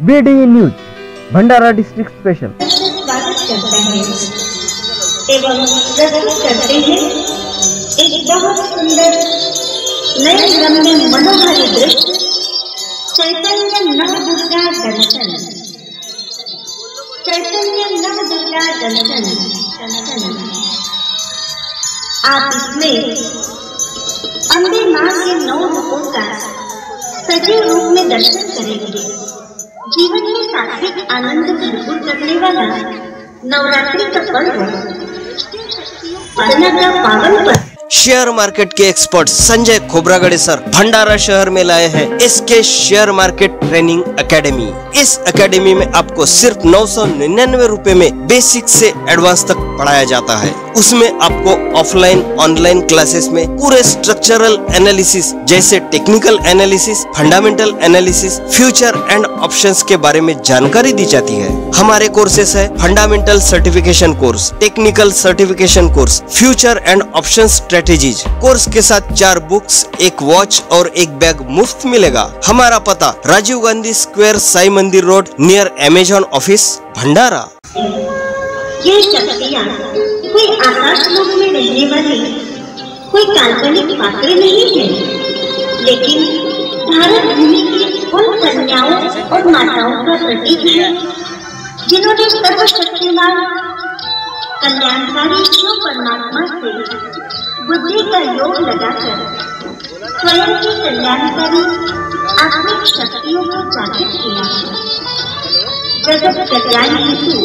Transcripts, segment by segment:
BDE news भंडारा district special स्वागत करता है एवं प्रस्तुत करते हैं एक बहुत सुंदर नए रम्य मनोहर दृश्य चैतन्य नव दुर्गा दर्शन। चैतन्य नव दुर्गा दर्शन आप इसमें अम्बे मां के 9 रूपों का सजीव रूप में दर्शन करेंगे। जीवन में सात्विक आनंद भरपूर करने वाला नवरात्रि का पर्व साधना का पावन पर्व। शेयर मार्केट के एक्सपर्ट संजय खोबरागड़े सर भंडारा शहर में लाए हैं इसके शेयर मार्केट ट्रेनिंग एकेडमी। इस एकेडमी में आपको सिर्फ 999 रुपए में बेसिक से एडवांस तक पढ़ाया जाता है। उसमें आपको ऑफलाइन ऑनलाइन क्लासेस में पूरे स्ट्रक्चरल एनालिसिस जैसे technical analysis, fundamental analysis, future and options के बारे में जानकारी दी जाती है। हमारे कोर्सेस है fundamental certification course, technical certification course, future and option strategies. Course के साथ 4 बुक्स, 1 वॉच और 1 बैग मुफ्त मिलेगा। हमारा पता राजीव गांधी स्क्वायर, साई मंदिर रोड, नियर अमेजॉन ऑफिस, भंडारा। ये शक्तियाँ कोई आकाश लोक में रहने वाले कोई काल्पनिक पात्र नहीं है, लेकिन भारत भूमि की उन कन्याओं और माताओं का प्रतीक है जिन्होंने सर्वशक्तिमान कल्याणकारी शिव परमात्मा से बुद्धि का योग लगाकर स्वयं की कल्याणकारी आत्मिक शक्तियों को जागृत किया, जगत कल्याण हेतु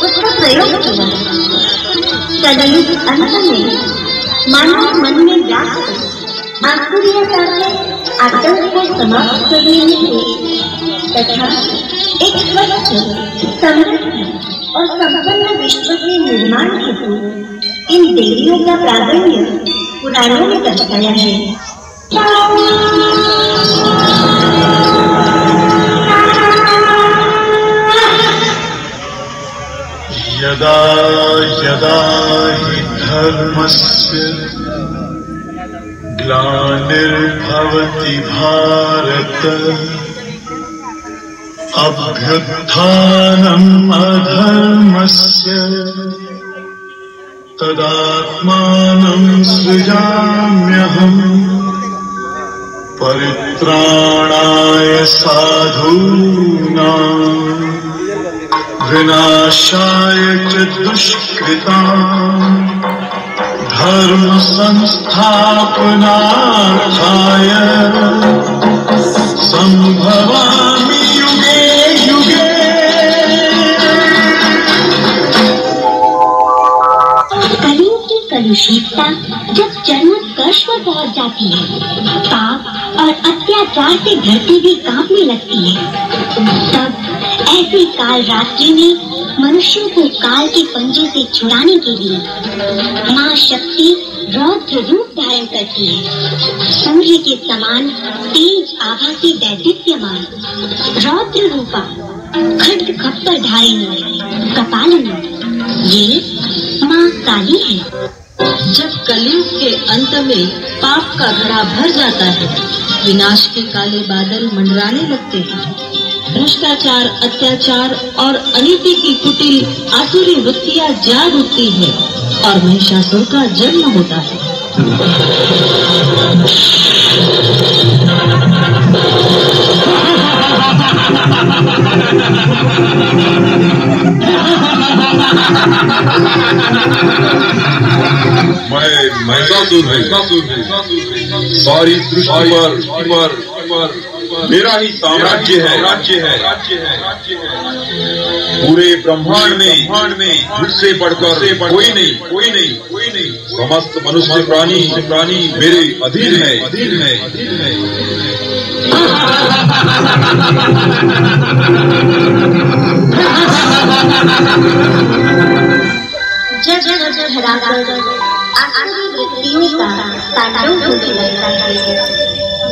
उसका प्रयोग किया। कलयुग अंत में मानव मन में व्याप्त आसुरियता के आतंक को समाप्त करने हेतु तथा एक स्वच्छ, समृद्ध और संपन्न विश्व के निर्माण हेतु इन देवियों का प्राधान्य पुराणों में दर्शाया है। यदा यदा हि धर्मस्य ग्लानिर्भवति भारत अभ्युत्थानम् अधर्मस्य तदात्मानं सृजाम्यहम् परित्राणाय साधूनां विनाशाय च दुष्कृतां धर्म संस्थापनार्थाय संभवामि युगे युगे। कलियुग की कलुषितता जब चरमोत्कर्ष पर पहुंच जाती है, पाप और अत्याचार से धरती भी कांपने लगती है, तब ऐसी काल रात्रि में मनुष्यों को काल के पंजे से छुड़ाने के लिए माँ शक्ति रौद्र रूप धारण करती है। सूर्य के समान तेज आभा से दैदीप्यमान रौद्र रूपा खड्ग खप्पर धारिणी कपालिनी ये माँ काली है। जब कलयुग के अंत में पाप का घड़ा भर जाता है, विनाश के काले बादल मंडराने लगते हैं, भ्रष्टाचार, अत्याचार और अनीति की कुटिल आसुरी वृत्तियां जाग उठती है और महिषासुर का जन्म होता है। मैं महिषासुर सारी सृष्टि पर मेरा ही साम्राज्य है। पूरे ब्रह्मांड में मुझसे बढ़कर कोई नहीं। समस्त मनुष्य प्राणी मेरे अधीन है। जब आसुरी वृत्तियों का तांडव होने लगता है,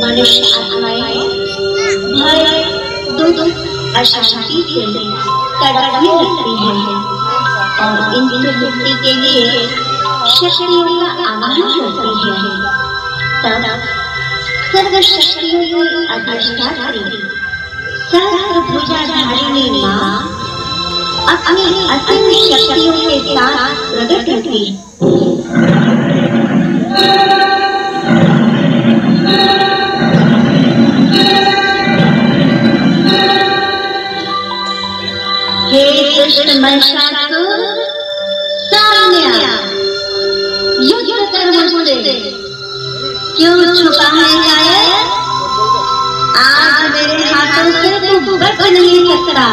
मनुष्य आत्माएं भय, दुख, अशांति से तड़पने लगती है और इनसे मुक्ति के लिए शक्तियों का आवाहन करती है। तब सर्व शक्तियों की अधिष्ठात्री सहस्त्र भुजा जटाधारिणी माँ अपनी असीम शक्तियों के साथ प्रकट होती है। हे कृष्ण महिषासुर, सामने आ, युद्ध कर मुझसे, क्यों छुपा है जाए? आज मेरे हाथों से तू बच नहीं सकता,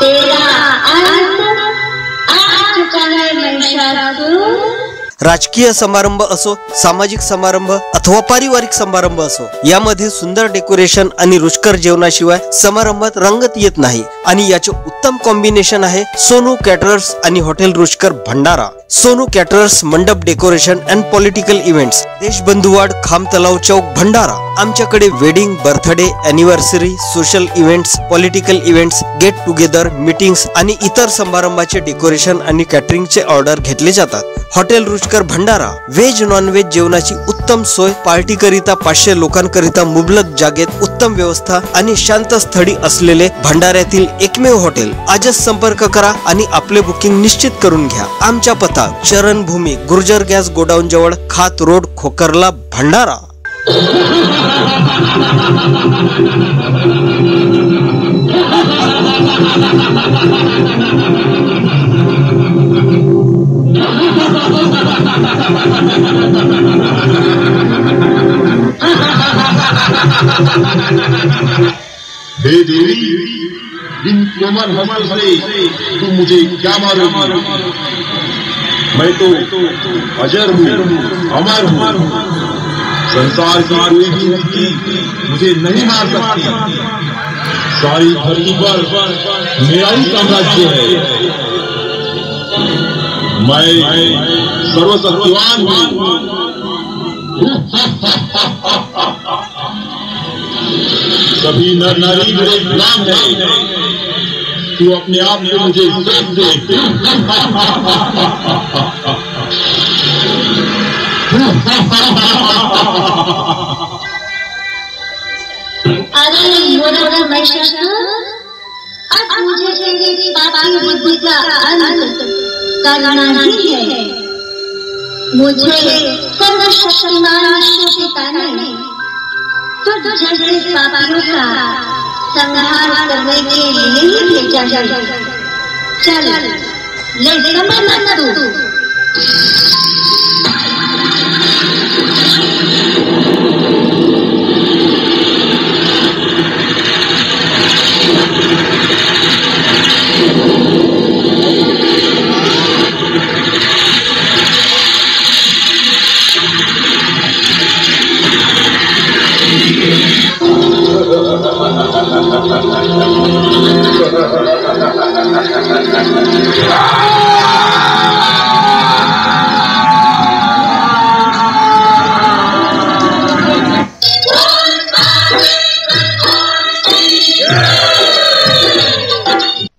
तेरा अंत आ चुका है महिषासुर। राजकीय समारंभ असो, सामाजिक समारंभ अथवा पारिवारिक समारंभ असो, यामध्ये सुंदर डेकोरेशन आणि रुचकर जेवणाशिवाय समारंभात रंगत येत नाही आणि याचे उत्तम कॉम्बिनेशन आहे सोनू कॅटरर्स आणि हॉटेल रुचकर भंडारा। सोनू कॅटरर्स मंडप डेकोरेशन अँड पॉलिटिकल इव्हेंट्स, देशबंधुवाड, खाम तलाव चौक, भंडारा। आमच्याकडे wedding, birthday, anniversary, social events, political events, get together, meetings आणि इतर समारंभाचे डेकोरेशन आणि कॅटरिंगचे ऑर्डर घेतले जातात। हॉटेल रुचकर भंडारा व्हेज नॉन व्हेज जेवणाची उत्तम सोय, पार्टी करिता 500 लोकांकरिता मुबलक जागेत उत्तम व्यवस्था आणि शांत स्थळी असलेले भंडाऱ्यातील एकमेव हॉटेल। आजच संपर्क करा आणि आपले बुकिंग निश्चित करून घ्या। आमचा पत्ता चरणभूमी, गुर्जर गॅस गोडाऊन जवळ, खात रोड, खोकरला, भंडारा। हे देवी, इन कोमल हसल से तू मुझे क्या मारोगी? मैं तो अजर हूँ, अमर हूँ। संसार की कोई भी शक्ति मुझे नहीं मार सकती। सारी धरती पर मेरा ही साम्राज्य है। मैं सर्वशक्तिवान हूँ। सभी नर नारी मेरे गुलाम है। तू अपने आप में मुझे सौंप दे। अरे मोरा महिषासुर, अब मुझे तेरी पापी बुद्धि का अंत करना ही है। मुझे सर्वशक्तिमान शिव पिता ने तुझ जैसे पापियों का संहार करने के लिए ही भेजा है। चल, ले समझ तू।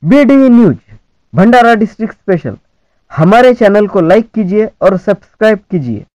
BDV न्यूज भंडारा डिस्ट्रिक्ट स्पेशल। हमारे चैनल को लाइक कीजिए और सब्सक्राइब कीजिए।